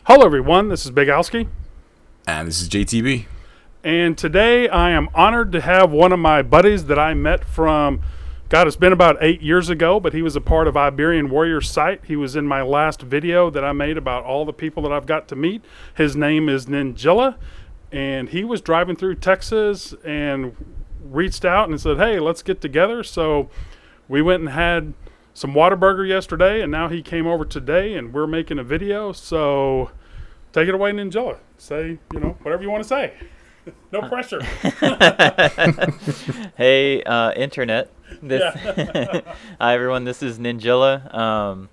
Hello everyone, this is Bigalski. And this is JTB. And today I am honored to have one of my buddies that I met from, God, it's been about 8 years ago, but he was a part of Iberian Warriors site. He was in my last video that I made about all the people that I've got to meet. His name is Ninjilla, and he was driving through Texas and reached out and said, hey, let's get together. So we went and had some Whataburger yesterday, and now he came over today, and we're making a video. So take it away, Ninjilla. Say, whatever you want to say. No pressure. Hey, internet. Hi, everyone. This is Ninjilla.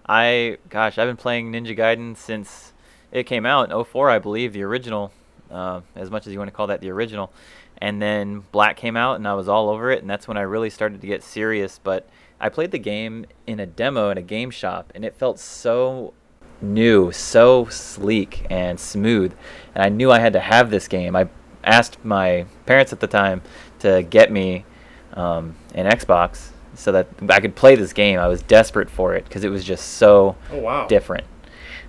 I've been playing Ninja Gaiden since it came out in 04, I believe, the original, as much as you want to call that the original. And then Black came out, and I was all over it, and that's when I really started to get serious. But I played the game in a demo in a game shop, and it felt so new, so sleek and smooth, and I knew I had to have this game. I asked my parents at the time to get me an Xbox so that I could play this game. I was desperate for it because it was just so different.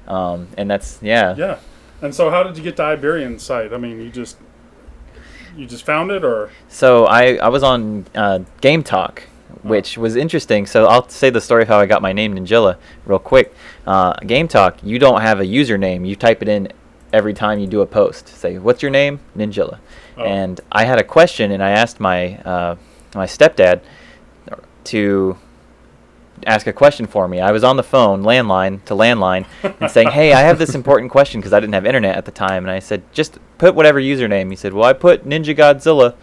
And that's Yeah. And so how did you get to Iberian site? I mean, you just found it, or? So I was on Game Talk, which was interesting. So I'll say the story of how I got my name Ninjilla real quick. Game Talk, you don't have a username. You type it in every time you do a post. Say, what's your name? Ninjilla. Oh. And I had a question, and I asked my my stepdad to ask a question for me. I was on the phone, landline to landline, and saying, hey, I have this important question because I didn't have internet at the time. And I said, just put whatever username. He said, well, I put Ninja Godzilla,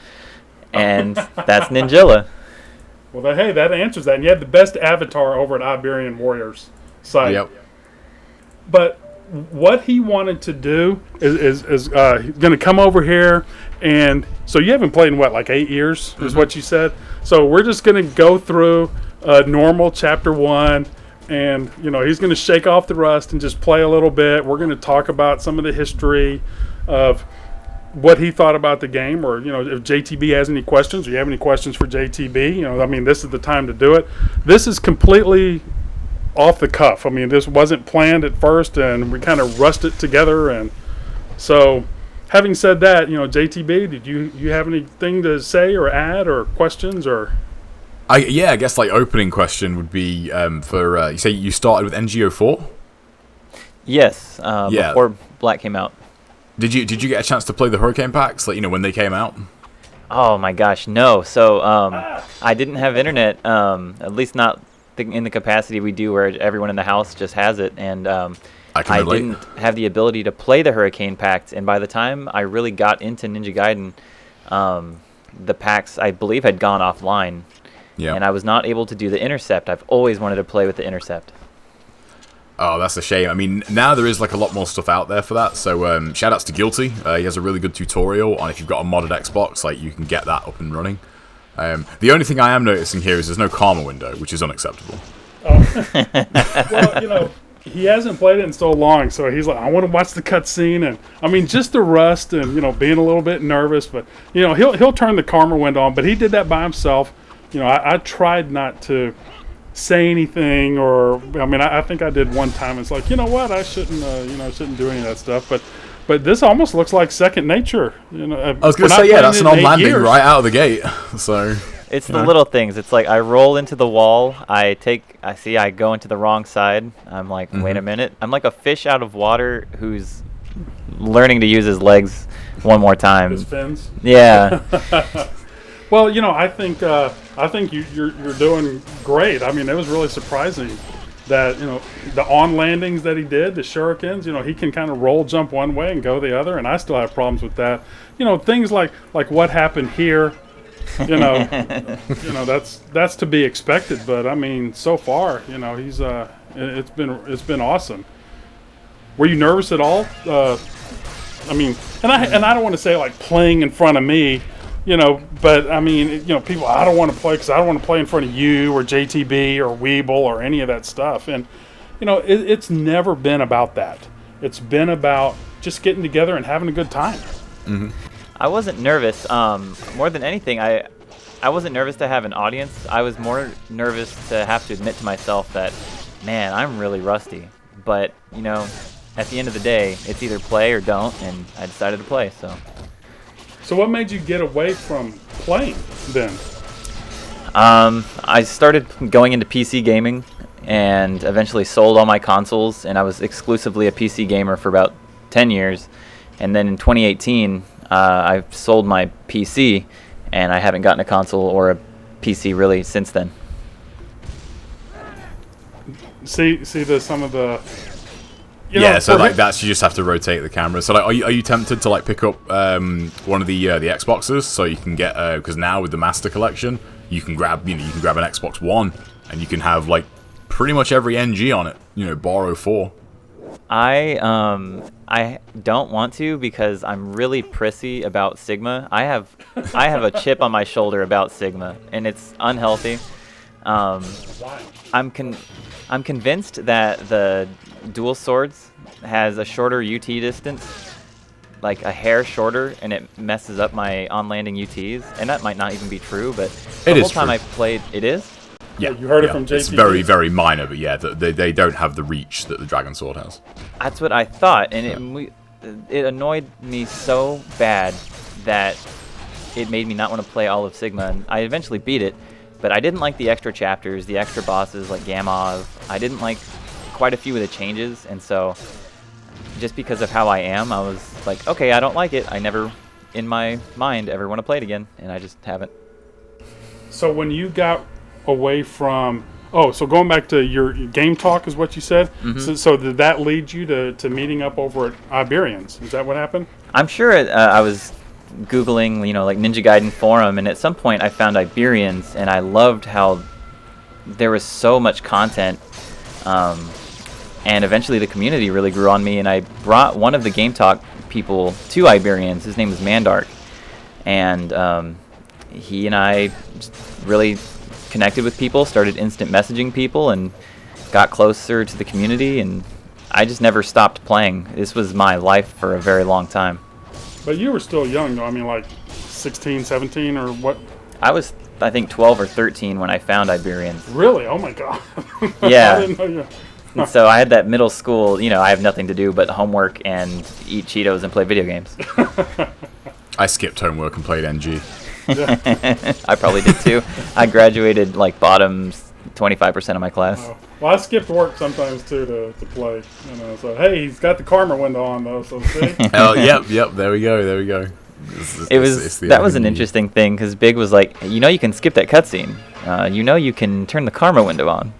and that's Ninjilla. Well, hey, that answers that. And you had the best avatar over at Iberian Warriors site. Yep. But what he wanted to do is he's going to come over here. And so you haven't played in, like 8 years is what you said? So we're just going to go through normal Chapter 1. And, he's going to shake off the rust and just play a little bit. We're going to talk about some of the history of what he thought about the game, or if JTB has any questions, or you have any questions for JTB, this is the time to do it. This is completely off the cuff. This wasn't planned at first, and we kind of rushed it together. And so, having said that, JTB, did you have anything to say or add, or questions, or? I guess opening question would be for you say you started with NGO4? Yes, before Black came out. Did you get a chance to play the Hurricane packs, when they came out? Oh my gosh, no. So I didn't have internet, at least not in the capacity we do, where everyone in the house just has it, and I didn't have the ability to play the Hurricane packs. And by the time I really got into Ninja Gaiden, the packs, I believe, had gone offline, and I was not able to do the Intercept. I've always wanted to play with the Intercept. Oh, that's a shame. Now there is a lot more stuff out there for that. So shout outs to Guilty. He has a really good tutorial on if you've got a modded Xbox, you can get that up and running. The only thing I am noticing here is there's no karma window, which is unacceptable. Oh. Well, he hasn't played it in so long, so he's like, I want to watch the cutscene, and just the rust and being a little bit nervous, but he'll turn the karma window on. But he did that by himself. I tried not to say anything, or I think I did one time. It's like, what, I shouldn't do any of that stuff, but this almost looks like second nature. I was gonna say, that's an on landing right out of the gate. So it's the little things. It's like I roll into the wall, I go into the wrong side. I'm like, wait a minute, I'm like a fish out of water who's learning to use his legs one more time. His fins. Yeah. Well, I think you're doing great. It was really surprising that the on landings that he did, the shurikens. He can kind of roll, jump one way and go the other, and I still have problems with that. Things like what happened here. That's to be expected. But so far, he's it's been awesome. Were you nervous at all? And I don't want to say playing in front of me. But people, I don't want to play because I don't want to play in front of you or JTB or Weeble or any of that stuff. And, it's never been about that. It's been about just getting together and having a good time. Mm-hmm. I wasn't nervous. More than anything, I wasn't nervous to have an audience. I was more nervous to have to admit to myself that, man, I'm really rusty. But, at the end of the day, it's either play or don't, and I decided to play. So what made you get away from playing then? I started going into PC gaming, and eventually sold all my consoles, and I was exclusively a PC gamer for about 10 years. And then in 2018, I sold my PC, and I haven't gotten a console or a PC really since then. So like that's, you just have to rotate the camera. So like, are you tempted to like pick up one of the Xboxes so you can get because now with the Master Collection you can grab an Xbox One and you can have like pretty much every NG on it. Borrow 4. I don't want to because I'm really prissy about Sigma. I have a chip on my shoulder about Sigma, and it's unhealthy. Why? I'm convinced that the dual swords has a shorter UT distance, like a hair shorter, and it messes up my on-landing UTs. And that might not even be true, but the whole time I played, it is. Yeah, you heard it from JayTB. It's very, very minor, but yeah, they don't have the reach that the Dragon Sword has. That's what I thought, and it annoyed me so bad that it made me not want to play all of Sigma. And I eventually beat it, but I didn't like the extra chapters, the extra bosses like Gamov. I didn't like quite a few of the changes, and so just because of how I am, I was like, okay, I don't like it. I never, in my mind, ever want to play it again, and I just haven't. So when you got away from... so going back to your game talk is what you said? Mm-hmm. So did that lead you to meeting up over at Iberians? Is that what happened? I'm sure I was Googling, like Ninja Gaiden forum, and at some point I found Iberians, and I loved how there was so much content, and eventually the community really grew on me, and I brought one of the Game Talk people to Iberians. His name is Mandark, and he and I really connected with people, started instant messaging people, and got closer to the community, and I just never stopped playing. This was my life for a very long time. But you were still young, though. I mean, like 16, 17, or what? I was, I think, 12 or 13 when I found Iberians. Really? Oh, my God. Yeah. I didn't know you. And so I had that middle school, I have nothing to do but homework and eat Cheetos and play video games. I skipped homework and played NG. Yeah. I probably did, too. I graduated, like, bottom 25% of my class. Oh. Well, I skipped work sometimes, too, to play. So, hey, he's got the karma window on, though, so see? Oh, yep, there we go. That was an interesting thing, because Big was like, you can skip that cutscene. You can turn the karma window on.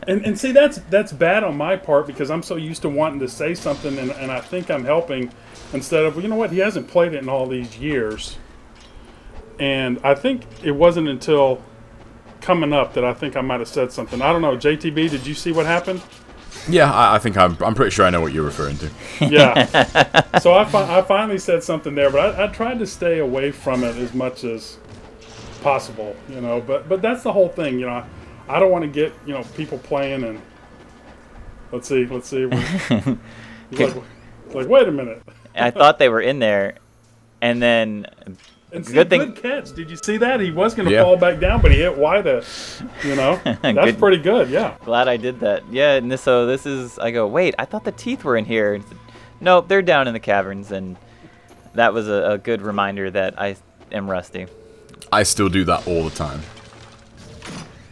And see, that's bad on my part, because I'm so used to wanting to say something, and I think I'm helping, instead of, you know what, he hasn't played it in all these years. And I think it wasn't until coming up that I think I might have said something. I don't know, JayTB, did you see what happened? Yeah, I think I'm pretty sure I know what you're referring to. Yeah. So I finally said something there, but I tried to stay away from it as much as possible, But that's the whole thing, I don't want to get, people playing and let's see. like, wait a minute. I thought they were in there, and then... Good catch. Did you see that? He was going to fall back down, but he hit wide. That's pretty good, yeah. Glad I did that. Yeah, and so this is... I go, wait, I thought the teeth were in here. Nope, they're down in the caverns, and that was a good reminder that I am rusty. I still do that all the time.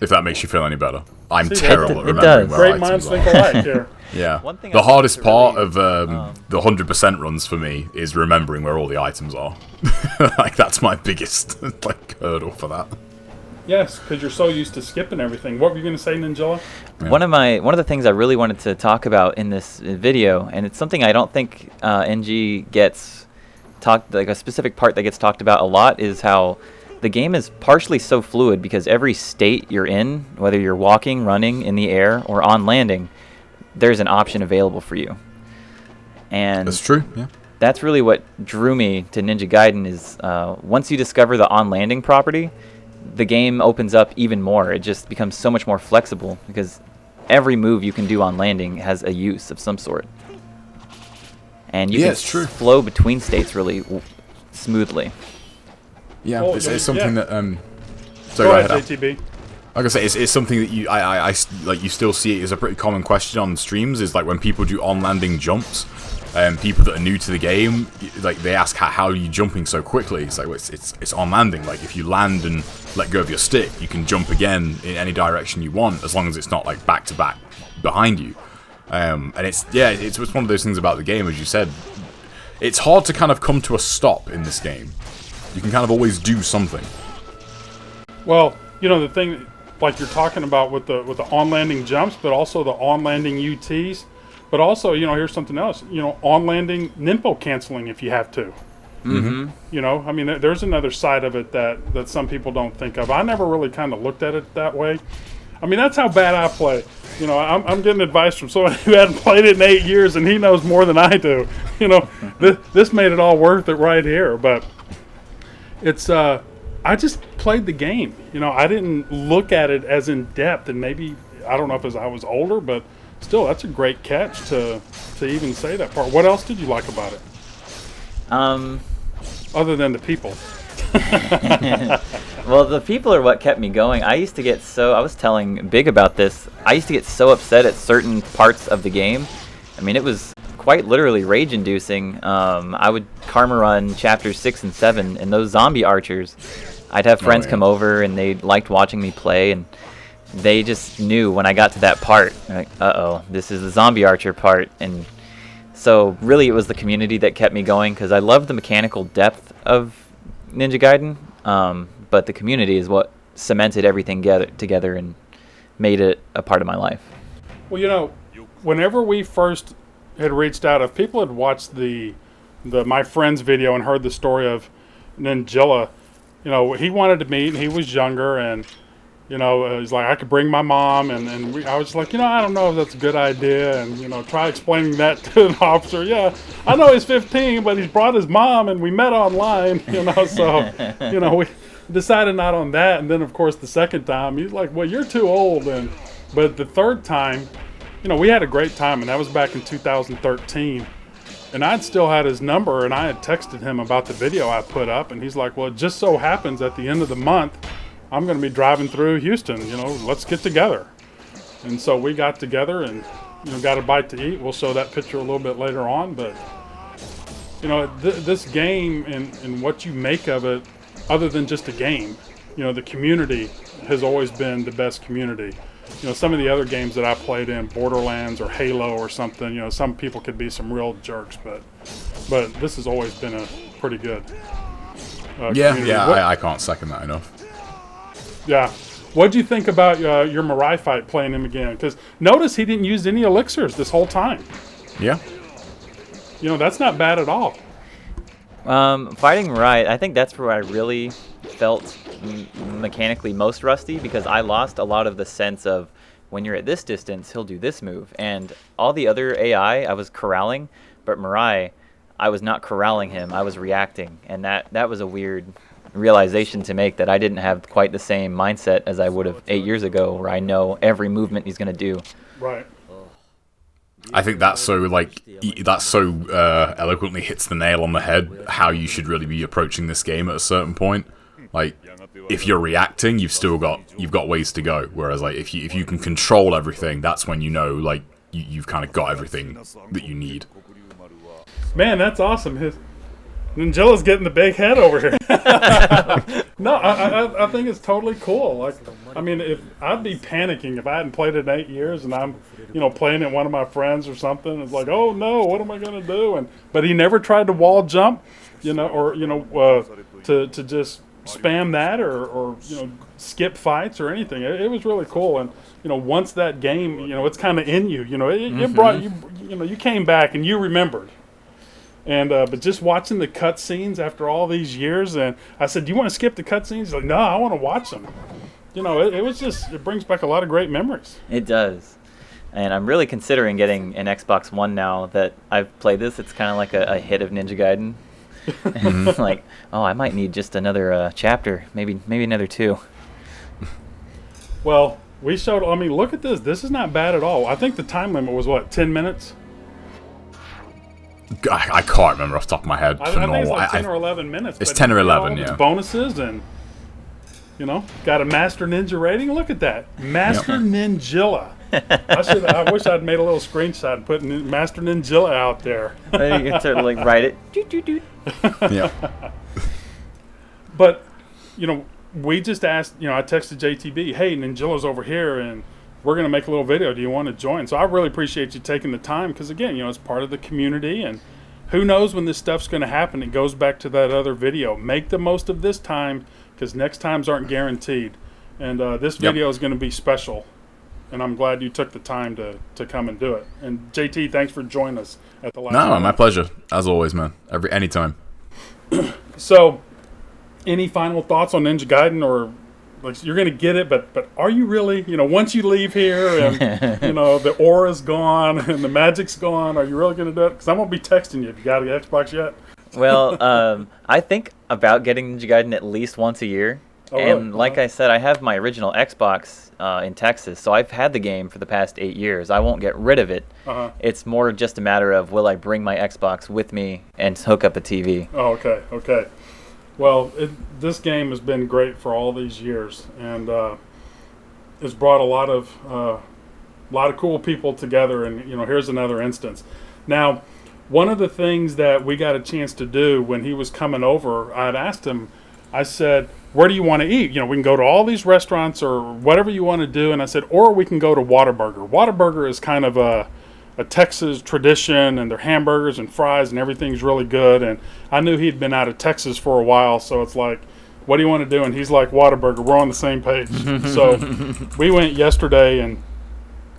If that makes you feel any better. I'm terrible at remembering where Great minds think alike here. Yeah. The hardest part of the 100% runs for me is remembering where all the items are. Like, that's my biggest hurdle for that. Yes, because you're so used to skipping everything. What were you going to say, Ninjilla? Yeah. One of the things I really wanted to talk about in this video, and it's something I don't think NG gets talked, like a specific part that gets talked about a lot, is how the game is partially so fluid because every state you're in, whether you're walking, running, in the air, or on landing, there's an option available for you. And that's true, yeah. That's really what drew me to Ninja Gaiden is once you discover the on-landing property, the game opens up even more. It just becomes so much more flexible because every move you can do on landing has a use of some sort. And you can flow between states really smoothly. Yeah, it's something that... Sorry, go ahead, JayTB. Like I say, it's something that I like. You still see it as a pretty common question on streams. Is like when people do on-landing jumps, people that are new to the game, like they ask how are you jumping so quickly? It's like, well, it's on landing. Like if you land and let go of your stick, you can jump again in any direction you want, as long as it's not like back to back behind you. And it's one of those things about the game, as you said. It's hard to kind of come to a stop in this game. You can kind of always do something. Well, you know the thing, like you're talking about with the on-landing jumps, but also the on-landing UTs, but also, you know, here's something else. You know, on-landing Ninpo canceling if you have to. Mm-hmm. You know, I mean, there's another side of it that some people don't think of. I never really kind of looked at it that way. I mean, that's how bad I play. You know, I'm getting advice from someone who hadn't played it in 8 years, and he knows more than I do. You know, this made it all worth it right here. But it's, I just played the game. You know, I didn't look at it as in depth, and maybe, I don't know if I was older, but still, that's a great catch to even say that part. What else did you like about it? Other than the people. Well, the people are what kept me going. I used to get I was telling Big about this, I used to get so upset at certain parts of the game. I mean, it was quite literally rage-inducing. I would karma run chapters 6 and 7, and those zombie archers, I'd have friends come over, and they liked watching me play, and they just knew when I got to that part, like, uh-oh, this is the zombie archer part. And so really it was the community that kept me going, because I loved the mechanical depth of Ninja Gaiden, but the community is what cemented everything together and made it a part of my life. Well, you know, whenever we first had reached out, if people had watched the My Friends video and heard the story of Ninjilla, you know, he wanted to meet, and he was younger, and, you know, he's like, I could bring my mom, and I was like, you know, I don't know if that's a good idea, and, you know, try explaining that to an officer. Yeah, I know he's 15, but he's brought his mom, and we met online, you know, so, you know, we decided not on that. And then, of course, the second time, he's like, well, you're too old. But the third time, you know, we had a great time, and that was back in 2013. And I'd still had his number, and I had texted him about the video I put up, and he's like, well, it just so happens at the end of the month, I'm going to be driving through Houston, you know, let's get together. And so we got together and, you know, got a bite to eat. We'll show that picture a little bit later on. But, you know, this game and what you make of it, other than just a game, you know, the community has always been the best community. You know, some of the other games that I played in, Borderlands or Halo or something, you know, some people could be some real jerks, but this has always been a pretty good community. I can't second that enough. Yeah. What do you think about your Mirai fight, playing him again? Because notice he didn't use any elixirs this whole time. Yeah. You know, that's not bad at all. Fighting Mirai, I think that's where I really felt mechanically most rusty, because I lost a lot of the sense of when you're at this distance, he'll do this move. And all the other AI, I was corralling, but Mirai, I was not corralling him, I was reacting. And that was a weird realization to make, that I didn't have quite the same mindset as I would have 8 years ago, where I know every movement he's going to do. Right. I think that's so eloquently hits the nail on the head how you should really be approaching this game at a certain point. Like, if you're reacting, you've got ways to go. Whereas, like, if you can control everything, that's when you know, like, you've kind of got everything that you need. Man, that's awesome. Ninjilla's getting the big head over here. No, I think it's totally cool. Like, I mean, if I'd be panicking if I hadn't played it in 8 years and I'm, you know, playing it with one of my friends or something. It's like, oh no, what am I gonna do? But he never tried to wall jump, you know, or you know, to just spam that or you know, skip fights or anything. It was really cool. And you know, once that game, you know, it's kind of in you. You know, it brought you. You know, you came back and you remembered. And but just watching the cutscenes after all these years, and I said, "Do you want to skip the cutscenes?" He's like, "No, I want to watch them." You know, it brings back a lot of great memories. It does, and I'm really considering getting an Xbox One now that I've played this. It's kind of like a hit of Ninja Gaiden. And like, oh, I might need just another chapter, maybe another 2. Well, we showed. I mean, look at this. This is not bad at all. I think the time limit was what, 10 minutes. I can't remember off the top of my head. I think it's like 10 or 11 minutes. It's 10 or 11, yeah. Bonuses and You know, got a Master Ninja rating. Look at that, Master Ninjilla. I wish I'd made a little screenshot and put Master Ninjilla out there. You can sort of like write it. Doot, doot, doot. Yeah. But, you know, we just asked, you know, I texted JTB, hey, Ninjilla's over here, and we're going to make a little video. Do you want to join? So I really appreciate you taking the time because, again, you know, it's part of the community, and who knows when this stuff's going to happen. It goes back to that other video. Make the most of this time because next times aren't guaranteed. And this video is going to be special, and I'm glad you took the time to come and do it. And, JT, thanks for joining us at the last No, my pleasure. As always, man. Anytime. So, any final thoughts on Ninja Gaiden, or like you're going to get it, but are you really? You know, once you leave here and you know the aura's gone and the magic's gone, are you really going to do it? Because I'm going to be texting you. Have you got an Xbox yet? Well, I think about getting Ninja Gaiden at least once a year. Oh, and really? like I said, I have my original Xbox in Texas, so I've had the game for the past 8 years. I won't get rid of it. It's more just a matter of will I bring my Xbox with me and hook up a TV. Oh, okay. Well, this game has been great for all these years, and it's brought a lot of cool people together. And you know, here's another instance. Now, one of the things that we got a chance to do when he was coming over, I'd asked him. I said, "Where do you want to eat? You know, we can go to all these restaurants or whatever you want to do." And I said, "Or we can go to Whataburger." Whataburger is kind of a Texas tradition, and their hamburgers and fries and everything's really good. And I knew he'd been out of Texas for a while, so it's like, what do you want to do? And he's like, Whataburger. We're on the same page. So we went yesterday and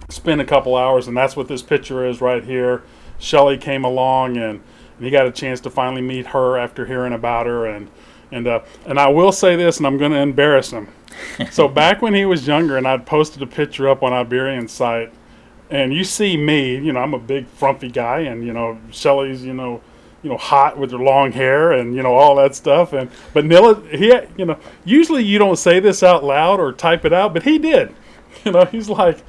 spent a couple hours, and that's what this picture is right here. Shelly came along, and he got a chance to finally meet her after hearing about her. And I will say this, and I'm going to embarrass him. So back when he was younger, and I'd posted a picture up on Iberian site, and you see me, you know, I'm a big frumpy guy, and, you know, Shelly's, you know, hot with her long hair and, you know, all that stuff. But Nilla, you know, usually you don't say this out loud or type it out, but he did. You know, he's like,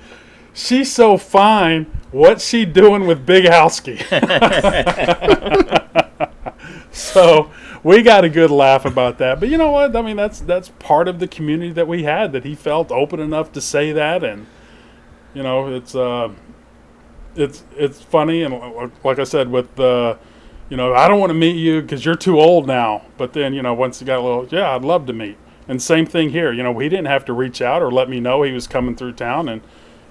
she's so fine. What's she doing with Bigalski? So we got a good laugh about that. But you know what? I mean, that's part of the community that we had, that he felt open enough to say that. And you know, it's funny, and like I said, with you know, I don't want to meet you because you're too old now. But then, you know, once you got a little, yeah, I'd love to meet. And same thing here. You know, he didn't have to reach out or let me know he was coming through town,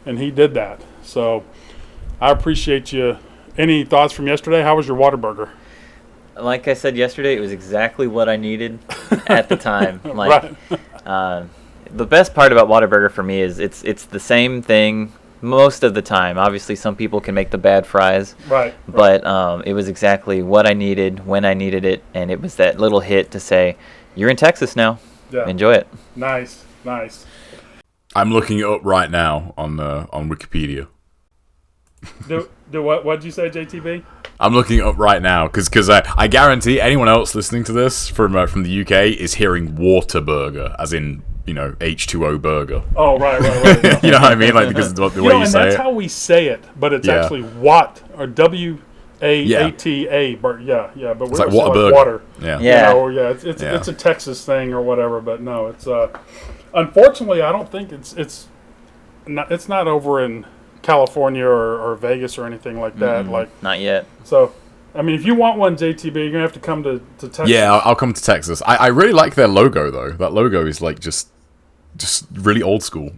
and he did that. So I appreciate you. Any thoughts from yesterday? How was your Whataburger? Like I said yesterday, it was exactly what I needed at the time. Like, Right. The best part about Whataburger for me is it's the same thing most of the time. Obviously, some people can make the bad fries, Right. but it was exactly what I needed when I needed it, and it was that little hit to say, "You're in Texas now. Yeah. Enjoy it." Nice. I'm looking it up right now on Wikipedia. Do what? What'd you say, JTB? I'm looking it up right now because I guarantee anyone else listening to this from the UK is hearing Waterburger, as in, you know, H2O burger. Oh, right. You know what I mean? Like, because of the way you and say that's it. how we say it, but it's actually Watt or WAATA. Yeah. But we're like saying Whataburger. water. Yeah. Yeah. You know, it's a Texas thing or whatever, but no, it's unfortunately I don't think it's not over in California or Vegas or anything like that. Like, Not yet. so, I mean, if you want one, JTB, you're gonna have to come to Texas. Yeah, I'll come to Texas. I really like their logo though. That logo is like just really old school.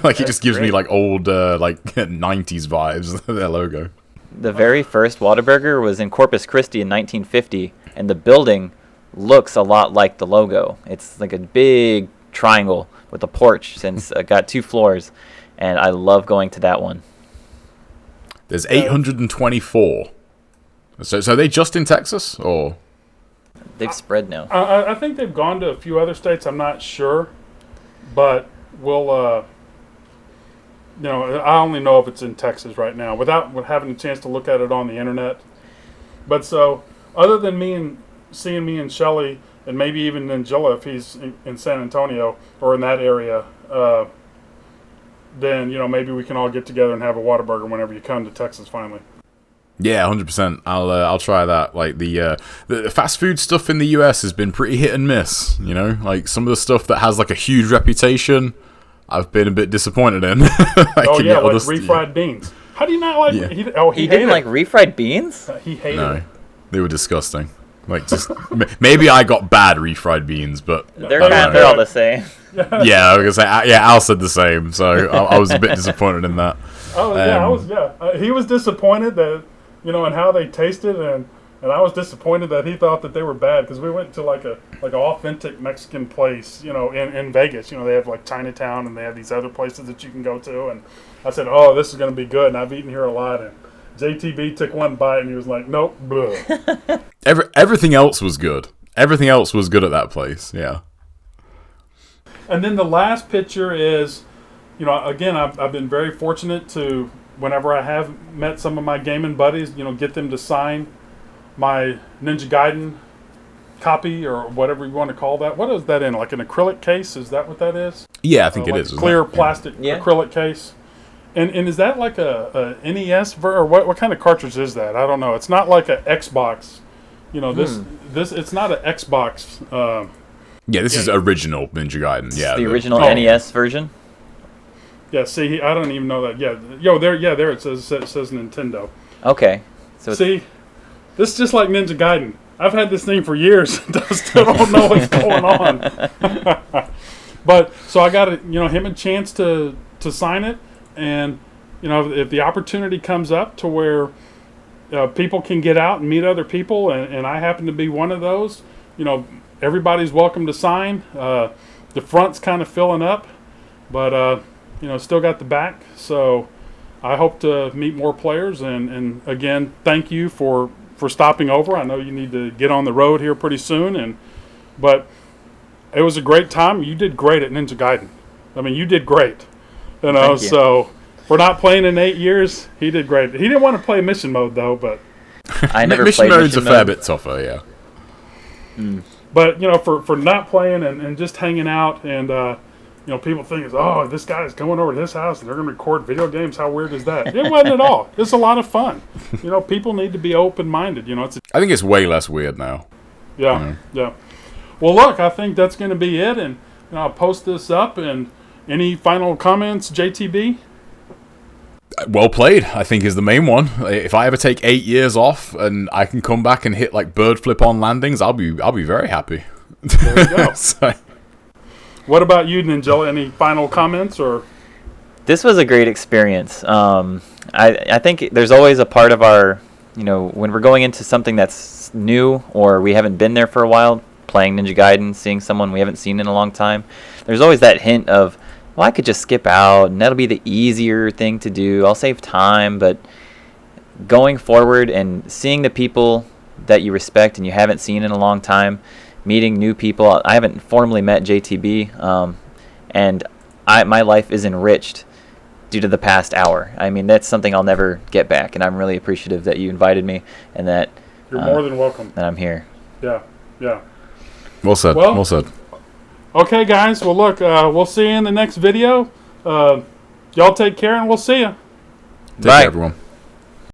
Like, it just gives me like old like 90s vibes. Their logo. The very first Whataburger was in Corpus Christi in 1950, and the building looks a lot like the logo. It's like a big triangle with a porch, since got 2 floors, and I love going to that one. There's 824. So are they just in Texas, or? They've spread now. I think they've gone to a few other states. I'm not sure, but we'll. You know, I only know if it's in Texas right now without having a chance to look at it on the internet. But so, other than seeing me and Shelly, and maybe even Ninjilla if he's in San Antonio or in that area, then, you know, maybe we can all get together and have a Whataburger whenever you come to Texas finally. Yeah, 100%. I'll try that. Like the fast food stuff in the US has been pretty hit and miss. You know, like some of the stuff that has like a huge reputation, I've been a bit disappointed in. Like refried beans. How do you not like? Yeah. He didn't like refried beans. He hated it. They were disgusting. Like just maybe I got bad refried beans, but they're all the same. Yeah, I was gonna say Al said the same, so I was a bit disappointed in that. He was disappointed that in how they tasted, and I was disappointed that he thought that they were bad, because we went to like an authentic Mexican place, in Vegas. They have like Chinatown, and they have these other places that you can go to, and I said, oh, this is going to be good, and I've eaten here a lot, and JTB took one bite, and he was like, nope, bleh. Everything else was good. Everything else was good at that place, yeah. And then the last picture is, again, I've been very fortunate to, whenever I have met some of my gaming buddies, get them to sign my Ninja Gaiden copy, or whatever you want to call that. What is that in? Like an acrylic case? Is that what that is? Yeah, I think it is. Clear plastic acrylic case. And is that like a NES or what kind of cartridge is that? I don't know. It's not like an Xbox. This it's not an Xbox. Yeah, this is original Ninja Gaiden. Yeah, the original NES version. Yeah, see, I don't even know that. Yeah, there it says Nintendo. Okay. So see, this is just like Ninja Gaiden. I've had this thing for years. Still don't know what's going on. But so I got him a chance to sign it, and if the opportunity comes up to where people can get out and meet other people, and I happen to be one of those, everybody's welcome to sign. The front's kind of filling up, but still got the back. So I hope to meet more players, and again, thank you for stopping over. I know you need to get on the road here pretty soon, but it was a great time. You did great at Ninja Gaiden. I mean, you did great. Thank you. So for not playing in 8 years, he did great. He didn't want to play mission mode though, but I never mission played mode's a fair bit tougher, yeah. But for not playing and just hanging out, and people think, oh, this guy's going over to his house and they're going to record video games. How weird is that? It wasn't at all. It's a lot of fun. People need to be open-minded. I think it's way less weird now. Yeah. Well, look, I think that's going to be it, and I'll post this up. And any final comments, JTB? Well played, I think, is the main one. If I ever take 8 years off and I can come back and hit like bird flip on landings, I'll be very happy. There you go. So. What about you, Ninjilla? Any final comments? Or this was a great experience. I think there's always a part of our, when we're going into something that's new or we haven't been there for a while, playing Ninja Gaiden, seeing someone we haven't seen in a long time, there's always that hint of, well, I could just skip out and that'll be the easier thing to do. I'll save time. But going forward and seeing the people that you respect and you haven't seen in a long time, meeting new people. I haven't formally met JTB, and my life is enriched due to the past hour. I mean, that's something I'll never get back, and I'm really appreciative that you invited me and that you're more than welcome. That I'm here. Yeah. Well said. Well said. Okay, guys. Well, look, we'll see you in the next video. Y'all take care, and we'll see you. Take care, everyone.